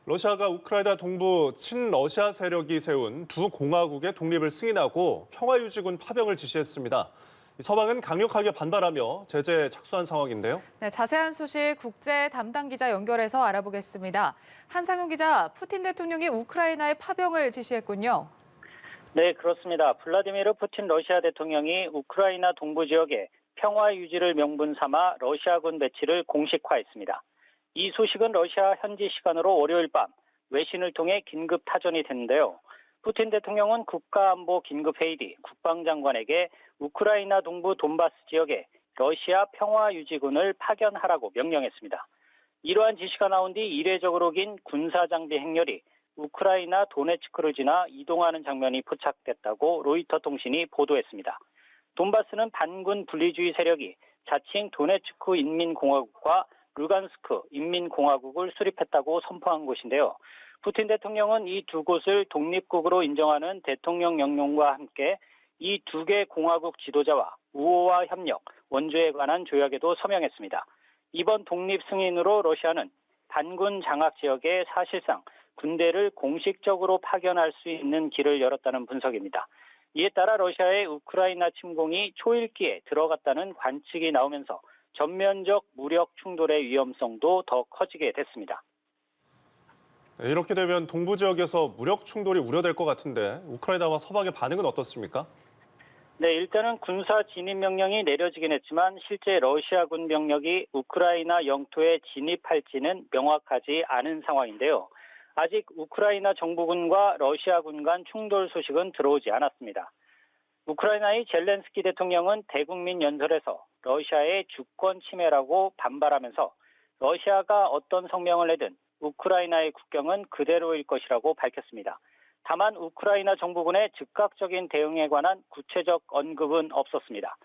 러시아가 우크라이나 동부 친러시아 세력이 세운 두 공화국의 독립을 승인하고 평화유지군 파병을 지시했습니다. 서방은 강력하게 반발하며 제재에 착수한 상황인데요. 네, 자세한 소식 국제 담당 기자 연결해서 알아보겠습니다. 한상훈 기자, 푸틴 대통령이 우크라이나에 파병을 지시했군요. 네, 그렇습니다. 블라디미르 푸틴 러시아 대통령이 우크라이나 동부 지역에 평화 유지를 명분 삼아 러시아군 배치를 공식화했습니다. 이 소식은 러시아 현지 시간으로 월요일 밤 외신을 통해 긴급 타전이 됐는데요. 푸틴 대통령은 국가안보 긴급회의 뒤 국방장관에게 우크라이나 동부 돈바스 지역에 러시아 평화유지군을 파견하라고 명령했습니다. 이러한 지시가 나온 뒤 이례적으로 긴 군사장비 행렬이 우크라이나 도네츠크를 지나 이동하는 장면이 포착됐다고 로이터 통신이 보도했습니다. 돈바스는 반군 분리주의 세력이 자칭 도네츠크 인민공화국과 루간스크 인민공화국을 수립했다고 선포한 곳인데요. 푸틴 대통령은 이 두 곳을 독립국으로 인정하는 대통령 명령과 함께 이 두 개 공화국 지도자와 우호와 협력, 원조에 관한 조약에도 서명했습니다. 이번 독립 승인으로 러시아는 반군 장악 지역에 사실상 군대를 공식적으로 파견할 수 있는 길을 열었다는 분석입니다. 이에 따라 러시아의 우크라이나 침공이 초읽기에 들어갔다는 관측이 나오면서 전면적 무력 충돌의 위험성도 더 커지게 됐습니다. 이렇게 되면 동부 지역에서 무력 충돌이 우려될 것 같은데 우크라이나와 서방의 반응은 어떻습니까? 네, 일단은 군사 진입 명령이 내려지긴 했지만 실제 러시아군 병력이 우크라이나 영토에 진입할지는 명확하지 않은 상황인데요. 아직 우크라이나 정부군과 러시아군 간 충돌 소식은 들어오지 않았습니다. 우크라이나의 젤렌스키 대통령은 대국민 연설에서 러시아의 주권 침해라고 반발하면서 러시아가 어떤 성명을 내든 우크라이나의 국경은 그대로일 것이라고 밝혔습니다. 다만 우크라이나 정부군의 즉각적인 대응에 관한 구체적 언급은 없었습니다.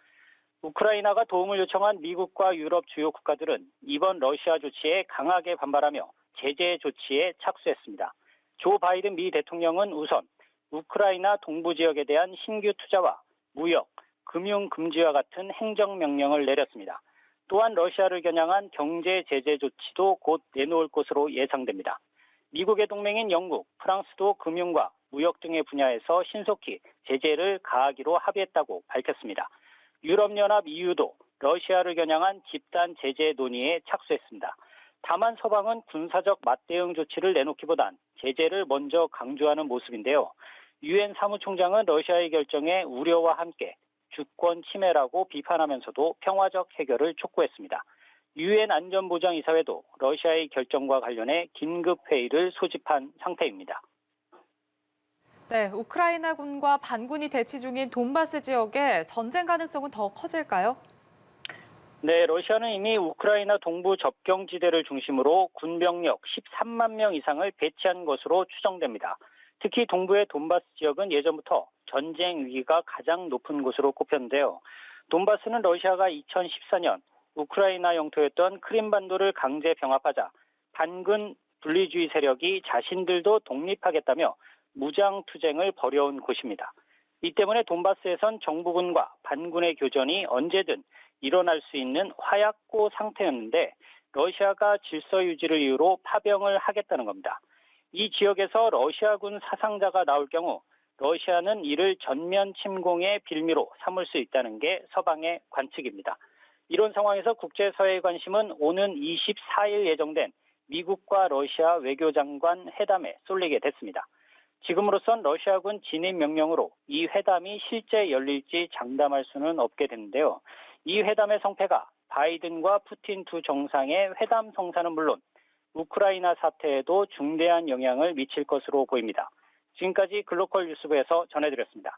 우크라이나가 도움을 요청한 미국과 유럽 주요 국가들은 이번 러시아 조치에 강하게 반발하며 제재 조치에 착수했습니다. 조 바이든 미 대통령은 우선 우크라이나 동부 지역에 대한 신규 투자와 무역, 금융 금지와 같은 행정명령을 내렸습니다. 또한 러시아를 겨냥한 경제 제재 조치도 곧 내놓을 것으로 예상됩니다. 미국의 동맹인 영국, 프랑스도 금융과 무역 등의 분야에서 신속히 제재를 가하기로 합의했다고 밝혔습니다. 유럽연합 EU도 러시아를 겨냥한 집단 제재 논의에 착수했습니다. 다만 서방은 군사적 맞대응 조치를 내놓기보단 제재를 먼저 강조하는 모습인데요. 유엔 사무총장은 러시아의 결정에 우려와 함께 주권 침해라고 비판하면서도 평화적 해결을 촉구했습니다. 유엔 안전보장이사회도 러시아의 결정과 관련해 긴급 회의를 소집한 상태입니다. 네, 우크라이나군과 반군이 대치 중인 돈바스 지역에 전쟁 가능성은 더 커질까요? 네, 러시아는 이미 우크라이나 동부 접경지대를 중심으로 군병력 13만 명 이상을 배치한 것으로 추정됩니다. 특히 동부의 돈바스 지역은 예전부터 전쟁 위기가 가장 높은 곳으로 꼽혔는데요. 돈바스는 러시아가 2014년 우크라이나 영토였던 크림반도를 강제 병합하자 반군 분리주의 세력이 자신들도 독립하겠다며 무장 투쟁을 벌여온 곳입니다. 이 때문에 돈바스에선 정부군과 반군의 교전이 언제든 일어날 수 있는 화약고 상태였는데 러시아가 질서 유지를 이유로 파병을 하겠다는 겁니다. 이 지역에서 러시아군 사상자가 나올 경우 러시아는 이를 전면 침공의 빌미로 삼을 수 있다는 게 서방의 관측입니다. 이런 상황에서 국제사회의 관심은 오는 24일 예정된 미국과 러시아 외교장관 회담에 쏠리게 됐습니다. 지금으로선 러시아군 진입 명령으로 이 회담이 실제 열릴지 장담할 수는 없게 됐는데요. 이 회담의 성패가 바이든과 푸틴 두 정상의 회담 성사는 물론 우크라이나 사태에도 중대한 영향을 미칠 것으로 보입니다. 지금까지 글로컬 뉴스부에서 전해드렸습니다.